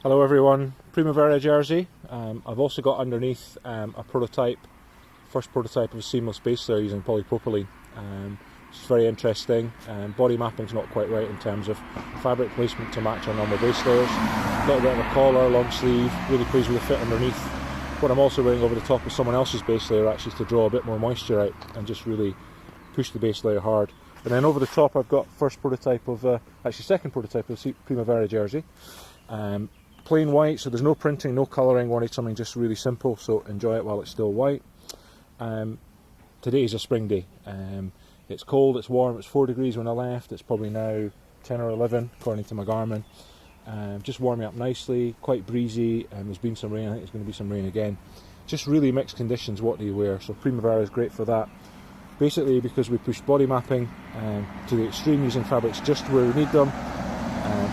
Hello everyone, Primavera jersey. I've also got underneath a prototype, first prototype of a seamless base layer using polypropylene. It's very interesting. Body mapping's not quite right in terms of fabric placement to match our normal base layers. A little bit of a collar, long sleeve, really pleased with the fit underneath. What I'm also wearing over the top is someone else's base layer actually to draw a bit more moisture out and just really push the base layer hard. And then over the top I've got first prototype of, actually second prototype of Primavera jersey. Plain white, so there's no printing, no colouring, wanted something just really simple, so enjoy it while it's still white. Today is a spring day. It's cold, it's warm, it's 4 degrees when I left, it's probably now 10 or 11 according to my Garmin. Just warming up nicely, quite breezy, there's been some rain, I think there's going to be some rain again. Just really mixed conditions, what do you wear, so Primavera is great for that. Basically because we push body mapping to the extreme using fabrics just where we need them.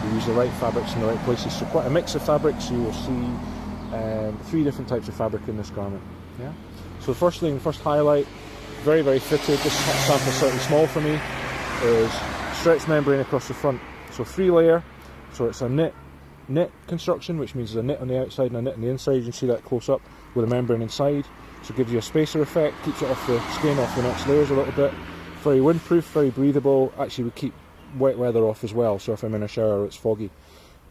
We use the right fabrics in the right places, so quite a mix of fabrics. You will see 3 different types of fabric in this garment. Yeah. So the first highlight, very fitted. This sample slightly small for me. Is stretch membrane across the front. So 3 layer. So it's a knit construction, which means there's a knit on the outside and a knit on the inside. You can see that close up with a membrane inside. So it gives you a spacer effect, keeps it off the skin, off the next layers a little bit. Very windproof, very breathable. Actually, we keep wet weather off as well, so if I'm in a shower or it's foggy.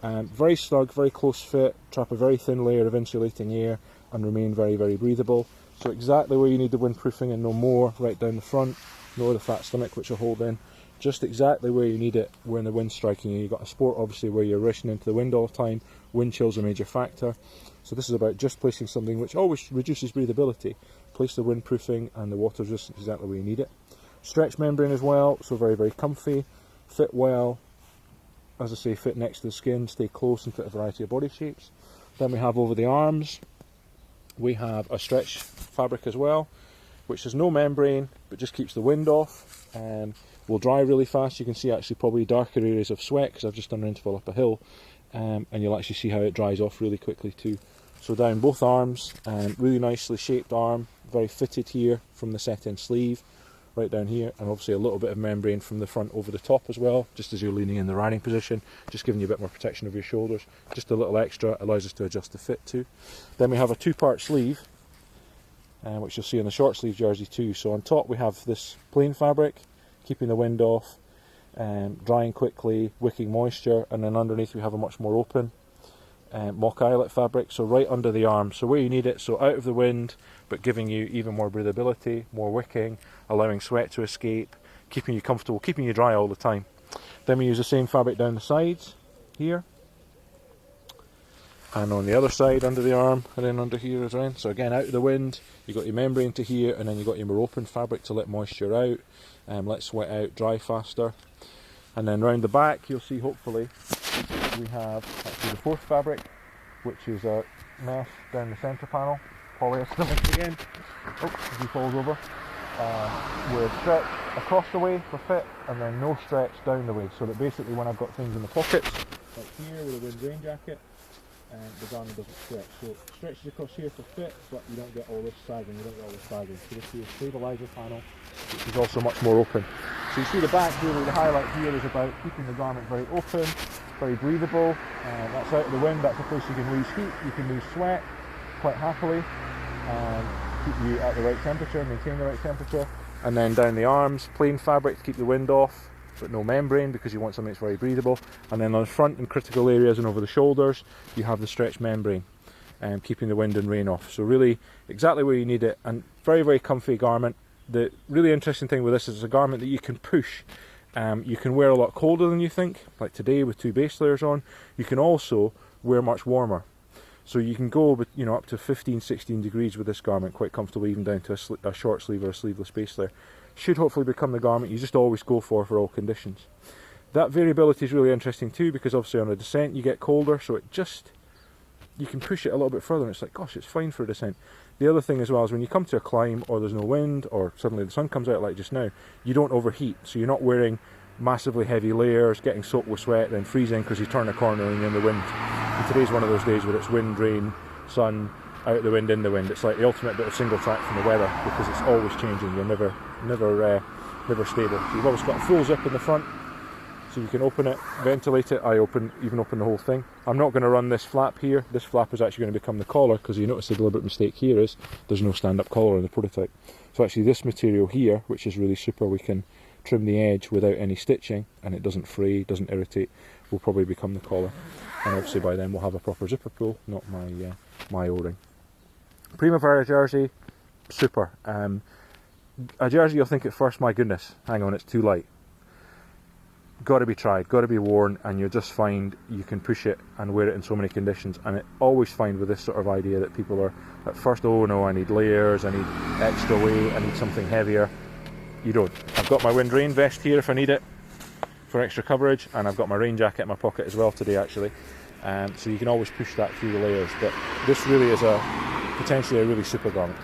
Very snug, very close fit, trap a very thin layer of insulating air and remain very breathable. So exactly where you need the windproofing and no more, right down the front, nor the fat stomach which will hold in. Just exactly where you need it when the wind's striking you. You've got a sport obviously where you're rushing into the wind all the time, wind chill's a major factor. So this is about just placing something which always reduces breathability. Place the windproofing and the water resistance exactly where you need it. Stretch membrane as well, so very comfy. Fit well, as I say, fit next to the skin, stay close and fit a variety of body shapes. Then we have over the arms, we have a stretch fabric as well, which has no membrane, but just keeps the wind off and will dry really fast. You can see actually probably darker areas of sweat because I've just done an interval up a hill, and you'll actually see how it dries off really quickly too. So down both arms, really nicely shaped arm, very fitted here from the set-in sleeve. Right down here, and obviously a little bit of membrane from the front over the top as well, just as you're leaning in the riding position, just giving you a bit more protection of your shoulders. Just a little extra, allows us to adjust the fit too. Then we have a 2-part sleeve, which you'll see in the short sleeve jersey too. So on top we have this plain fabric, keeping the wind off, drying quickly, wicking moisture, and then underneath we have a much more open mock eyelet fabric, so right under the arm, so where you need it, so out of the wind, but giving you even more breathability, more wicking, allowing sweat to escape, keeping you comfortable, keeping you dry all the time. Then we use the same fabric down the sides, here, and on the other side, under the arm, and then under here as well. So again, out of the wind, you've got your membrane to here, and then you've got your more open fabric to let moisture out, let sweat out, dry faster. And then round the back, you'll see hopefully, we have actually the 4th fabric, which is a mesh down the centre panel, polyester mix again, as he falls over, with stretch across the way for fit, and then no stretch down the way, so that basically when I've got things in the pockets, like here with a wind rain jacket, the garment doesn't stretch. So it stretches across here for fit, but you don't get all this sagging, So this is a stabiliser panel, which is also much more open. So you see the back really, the highlight here is about keeping the garment very open, very breathable. That's out of the wind, that's a place you can lose heat, you can lose sweat quite happily, keep you at the right temperature, maintain the right temperature. And then down the arms, plain fabric to keep the wind off, but no membrane because you want something that's very breathable. And then on the front and critical areas and over the shoulders, you have the stretch membrane, keeping the wind and rain off. So really exactly where you need it, and very comfy garment. The really interesting thing with this is it's a garment that you can push. You can wear a lot colder than you think, like today with 2 base layers on. You can also wear much warmer. So you can go up to 15-16 degrees with this garment quite comfortably, even down to a short sleeve or a sleeveless base layer. Should hopefully become the garment you just always go for all conditions. That variability is really interesting too, because obviously on a descent you get colder, so you can push it a little bit further and it's like, gosh, it's fine for a descent. The other thing as well is when you come to a climb or there's no wind or suddenly the sun comes out like just now, you don't overheat, so you're not wearing massively heavy layers, getting soaked with sweat, then freezing because you turn a corner and you're in the wind. And today's one of those days where it's wind, rain, sun, out the wind, in the wind. It's like the ultimate bit of single track from the weather because it's always changing. You're never stable. So you've always got a full zip in the front, So you can open it, ventilate it. I even open the whole thing. I'm not going to run this flap here. This flap is actually going to become the collar, because you notice the deliberate mistake here is there's no stand-up collar in the prototype. So actually this material here, which is really super, we can trim the edge without any stitching, and it doesn't fray, doesn't irritate, will probably become the collar. And obviously by then we'll have a proper zipper pull, not my O-ring. Primavera jersey, super. A jersey you'll think at first, my goodness, hang on, it's too light. Got to be tried, got to be worn, and you'll just find you can push it and wear it in so many conditions. And I always find with this sort of idea that people are at first, oh no, I need layers, I need extra weight, I need something heavier. You don't. I've got my wind rain vest here if I need it for extra coverage, and I've got my rain jacket in my pocket as well today actually. So you can always push that through the layers, but this really is potentially a really super garment.